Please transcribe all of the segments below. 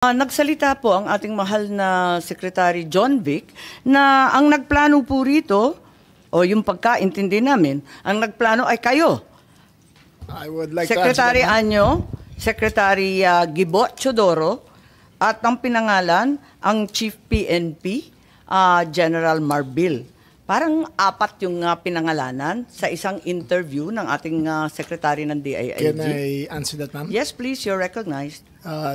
Nagsalita po ang ating mahal na Secretary John Vic na ang nagplano po rito, o yung pagkaintindi namin, ang nagplano ay kayo. I would like Secretary to answer that. Anyo, Secretary Gibo Chodoro, at ang pinangalan, ang Chief PNP, General Marbil. Parang apat yung pinangalanan sa isang interview ng ating Secretary ng DILG. Can I answer that, ma'am? Yes, please, you're recognized.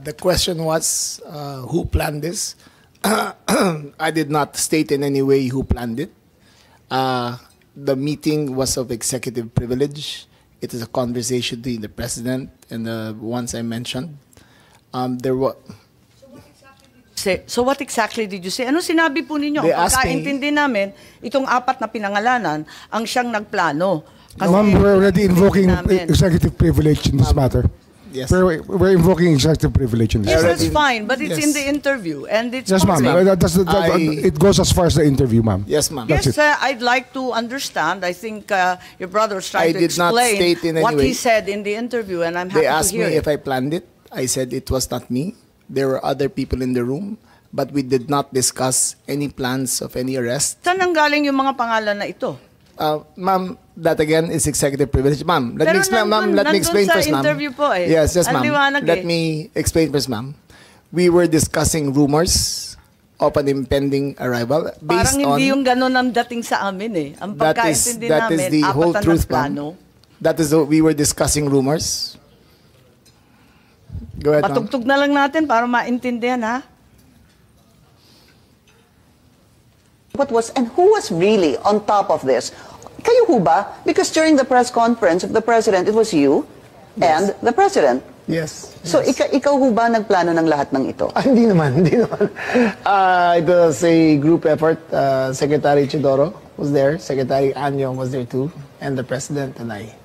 The question was, who planned this? I did not state in any way who planned it. The meeting was of executive privilege. It is a conversation between the president and the ones I mentioned. There were. So what exactly did you say? Ano sinabi po ninyo? They Ang asked me- pagkaintindi namin, itong apat na pinangalanan, ang siyang nagplano. Ma'am, we're already invoking namin. executive privilege in this matter. Yes. We're invoking executive privilege in this Yes, matter. that's fine, but it's Yes. in the interview, and it's Yes, ma'am. public. It goes as far as the interview, ma'am. Yes, ma'am. Yes, That's it. I'd like to understand. I think your brother was trying to I did not explain state in any what he way. said in the interview, and I'm They happy to asked hear me it. if I planned it. I said it was not me. There were other people in the room, but we did not discuss any plans of any arrest. Saan nanggaling yung mga pangalan na ito? Ma'am, that again is executive privilege. Ma'am, let Pero me explain, ma'am. nandun- Let me nandun explain sa first, ma'am. interview po eh. Yes, yes, Ang ma'am. liwanag Let eh. me explain first, ma'am. We were discussing rumors of an impending arrival Parang based on. hindi yung ganun ang dating sa amin eh. Ang pagkaintindi that is namin, the apat whole na truth, nagplano. ma'am. That is we were discussing rumors. Go ahead, ma'am. Patugtog na lang natin para maintindihan ha. What was and who was really on top of this? Kayo ho ba? Because during the press conference of the president, it was you and the president. Yes. So ikaw ho ba nagplano ng lahat ng ito? Hindi naman, hindi naman. It was a group effort. Secretary Chidoro was there. Secretary Anyo was there too. And the president and I.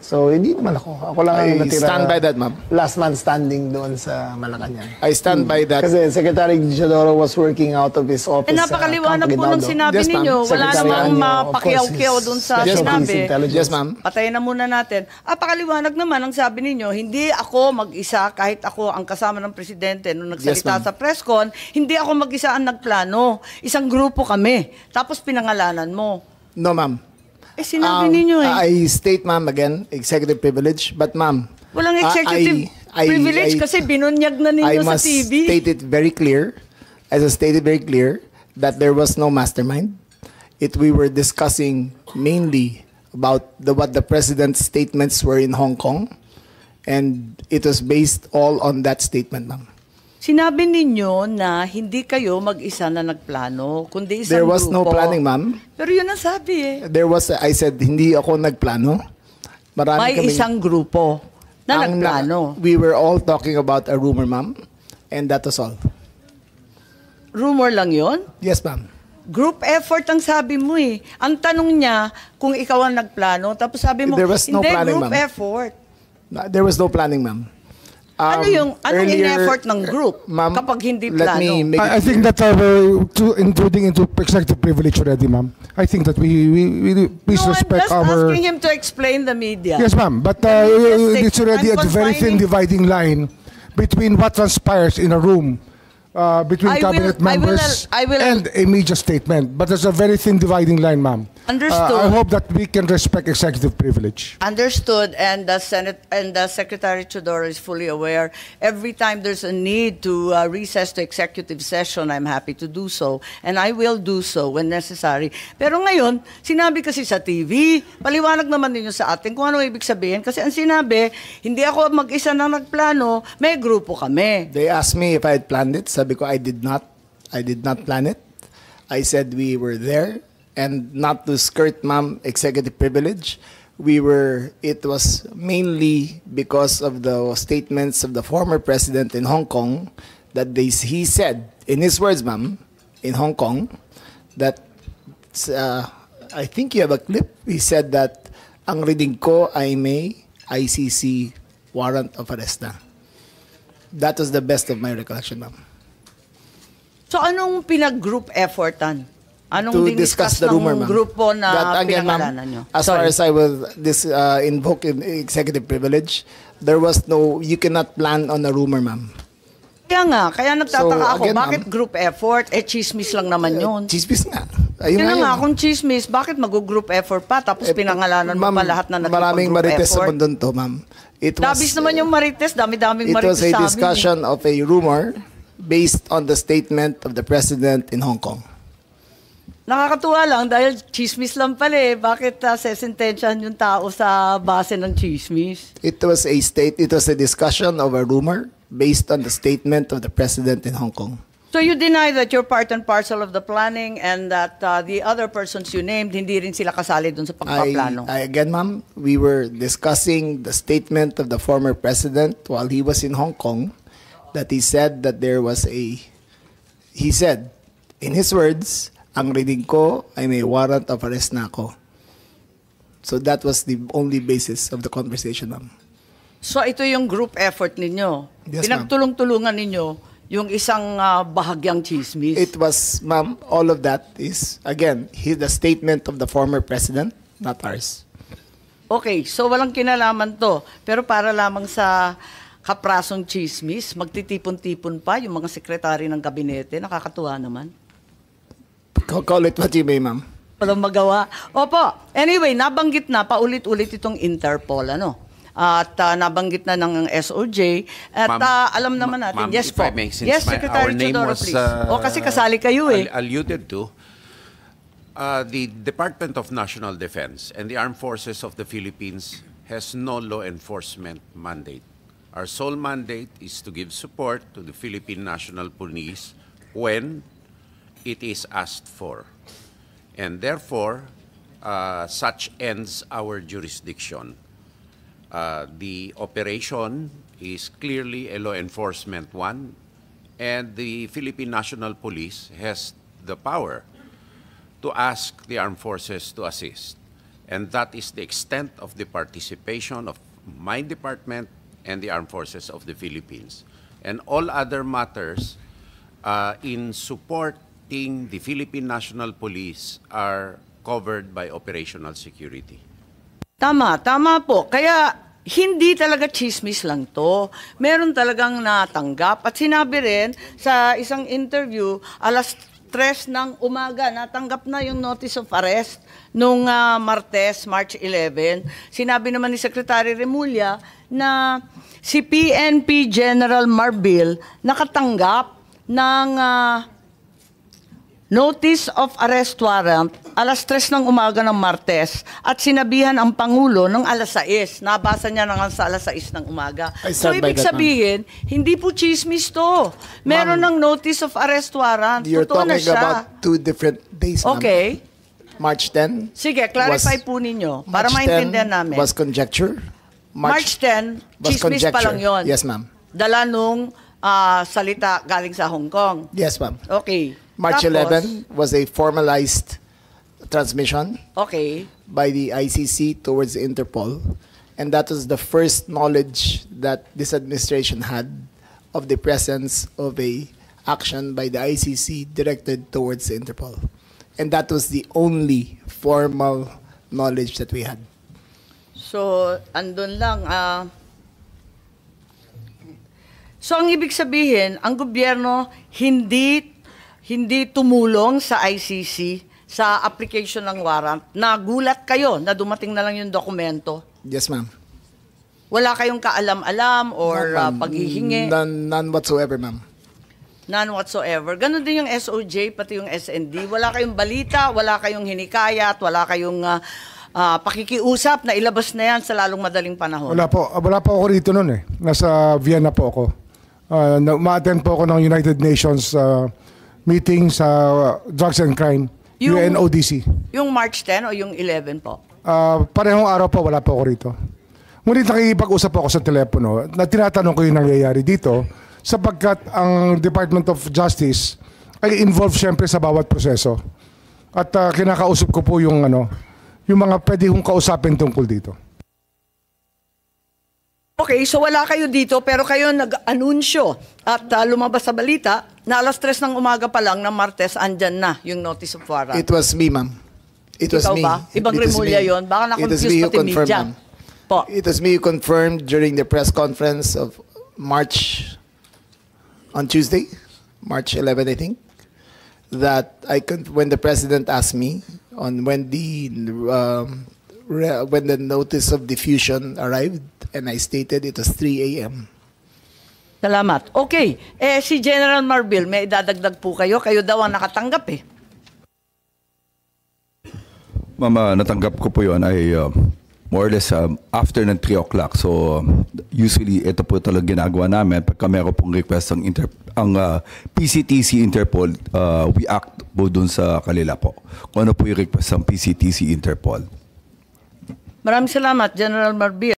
So, hindi naman ako. Ako lang ang I natira. stand by that, ma'am. Last man standing doon sa Malacanang. I stand by that. Kasi Secretary Chidoro was working out of his office. Eh, napakaliwanag po ng sinabi Yes, ma'am. ninyo. Wala Secretary namang Anyo, of mapakiyaw-kiyaw course, dun is sa Special sinabi. Police Intelligence. Yes, ma'am. Patayin na muna natin. Pakaliwanag naman ang sabi ninyo, hindi ako mag-isa, kahit ako ang kasama ng presidente nung nagsalita Yes, ma'am. sa press con, hindi ako mag-isa ang nagplano. Isang grupo kami. Tapos pinangalanan mo. No, ma'am. Eh, sinabi ninyo eh. I state, ma'am, again, executive privilege. But, ma'am, Walang executive privilege kasi binunyag na I ninyo sa must TV. state it very clear, as I stated very clear, that there was no mastermind. We were discussing mainly about what the president's statements were in Hong Kong, and it was based all on that statement, ma'am. Sinabi ninyo na hindi kayo mag-isa na nagplano, kundi isang There was no grupo. planning, ma'am. Pero yun ang sabi eh. I said, hindi ako nagplano. Marami May kaming- isang grupo na ang nagplano. We were all talking about a rumor, ma'am, and that was all. Rumor lang yon. Yes, ma'am. Group effort ang sabi mo eh. Ang tanong niya kung ikaw ang nagplano, tapos sabi mo, There was no hindi, planning, group ma'am. effort. There was no planning, ma'am. Anong in-effort ng group ma'am, kapag hindi let me plano? make I think that we're intruding into executive privilege already, ma'am. I think that we please No, I'm respect just our. asking him to explain the media. Yes, ma'am. But it's already a very thin dividing line between what transpires in a room between cabinet members I will- and a media statement. But there's a very thin dividing line, ma'am. Understood. I hope that we can respect executive privilege. Understood, and the Senate and the Secretary Chodoro is fully aware. Every time there's a need to recess to executive session, I'm happy to do so, and I will do so when necessary. Pero ngayon, sinabi kasi sa TV, paliwanag naman ninyo sa atin kung ano ibig sabihin. Kasi ang sinabi, hindi ako mag-isa na nagplano, may grupo kami. They asked me if I had planned it. Sabi ko, I did not. I did not plan it. I said we were there, and not to skirt, ma'am, executive privilege. It was mainly because of the statements of the former president in Hong Kong that he said, in his words, ma'am, in Hong Kong, that, I think you have a clip, he said that, ang reading ko ay may ICC warrant of arrest na. That was the best of my recollection, ma'am. So anong pinag-group effortan? Anong To discuss the rumor, ma'am. grupo na That, again, pinangalanan ma'am, nyo? as far as I will invoke in executive privilege, there was no, you cannot plan on a rumor, ma'am. Kaya nagtataka ako, again, bakit group effort? Chismis lang naman yun. Chismis nga. Ayun Yun nga nga, kung chismis, bakit mag-group effort pa? Tapos pinangalanan mo pa lahat na maraming nag-group marites sa effort. mundo to, ma'am. Dabis naman yung marites, dami-daming It marites was a sa amin. discussion of a rumor based on the statement of the president in Hong Kong. Nakakatuwa lang dahil chismis lang pala eh. Bakit sesentensyahan yung tao sa base ng chismis? It was a discussion of a rumor based on the statement of the president in Hong Kong. So you deny that you're part and parcel of the planning and that the other persons you named, hindi rin sila kasali dun sa pagpaplano? Again, ma'am, we were discussing the statement of the former president while he was in Hong Kong, that he said that he said, in his words, ang reading ko ay may warrant of arrest na ako. So that was the only basis of the conversation, ma'am. So ito yung group effort ninyo. Yes, ma'am. Pinagtulong-tulungan ninyo yung isang bahagyang chismis. It was, ma'am, all of that is, again, the statement of the former president, not ours. Okay, so walang kinalaman to. Pero para lamang sa kaprasong chismis, magtitipon-tipon pa yung mga sekretary ng gabinete. Nakakatuwa naman. Call it what you may, ma'am. Walang magawa. Opo. Anyway, nabanggit na paulit-ulit itong Interpol, ano? At nabanggit na ng SOJ. At alam naman natin. Yes po. Yes, Secretary Teodoro, please. Kasi kasali kayo eh. Alluded to, the Department of National Defense and the Armed Forces of the Philippines has no law enforcement mandate. Our sole mandate is to give support to the Philippine National Police when it is asked for. And therefore, such ends our jurisdiction. The operation is clearly a law enforcement one, and the Philippine National Police has the power to ask the armed forces to assist. And that is the extent of the participation of my department and the armed forces of the Philippines. And all other matters in supporting the Philippine National Police are covered by operational security. Tama po. Kaya hindi talaga chismis lang to. Meron talagang natanggap. At sinabi rin sa isang interview, alas 3 ng umaga, natanggap na yung notice of arrest nung Martes, March 11. Sinabi naman ni Secretary Remulla na si PNP General Marbil nakatanggap ng notice of arrest warrant alas 3 ng umaga ng Martes at sinabihan ang Pangulo ng alas 6. Nabasa niya na nga sa alas 6 ng umaga. So ibig sabihin, hindi po chismis to. Meron ng notice of arrest warrant. You're Totoo na talking siya. about 2 different days, ma'am. Okay. March 10. Sige, clarify po ninyo para March 10 maintindihan namin. was conjecture. March 10, was chismis pa lang conjecture. yun. Yes, ma'am. Dala nung salita galing sa Hong Kong. Yes, ma'am. Okay. March Tapos, 11 was a formalized transmission okay. by the ICC towards Interpol. And that was the first knowledge that this administration had of the presence of a action by the ICC directed towards Interpol. And that was the only formal knowledge that we had. So, andun lang. So, ang ibig sabihin, ang gobyerno hindi tumulong sa ICC sa application ng warrant. Nagulat kayo na dumating na lang yung dokumento. Yes, ma'am. Wala kayong kaalam-alam or paghihingi? None whatsoever, ma'am. None whatsoever. Ganon din yung SOJ, pati yung SND. Wala kayong balita, wala kayong hinikayat, wala kayong pakikiusap na ilabas na yan sa lalong madaling panahon. Wala po ako rito noon eh. Nasa Vienna po ako. Ma-attend po ako ng United Nations meeting sa Drugs and Crime, UNODC. Yung March 10 o yung 11 po? Parehong araw po, wala po ako rito. Ngunit nakikipag-usap po ako sa telepono na tinatanong ko yung nangyayari dito sapagkat ang Department of Justice ay involved siyempre sa bawat proseso. At kinakausap ko po yung mga pwede kong kausapin tungkol dito. Okay, so wala kayo dito pero kayo nag-anunsyo at lumabas sa balita na alas 3 ng umaga pa lang ng Martes andyan na yung notice of warrant. It was me, ma'am. It was Ikaw me. ba? Ibang It was Remulla me. yun. Baka na-confuse It was me who pati confirmed, media. ma'am. Po. It was me who confirmed during the press conference of March on Tuesday, March 11, I think, that when the president asked me on when the notice of diffusion arrived, and I stated it was 3 a.m. Salamat. Okay. Si General Marbil, may idadagdag po kayo. Kayo daw ang nakatanggap eh. Mama, natanggap ko po yun ay more or less after ng 3 o'clock. So, usually, ito po talaga ginagawa namin. Pagka meron pong request ang PCTC Interpol, we act po dun sa kanila po. Kung ano po yung request ng PCTC Interpol. Maraming salamat, General Marbil.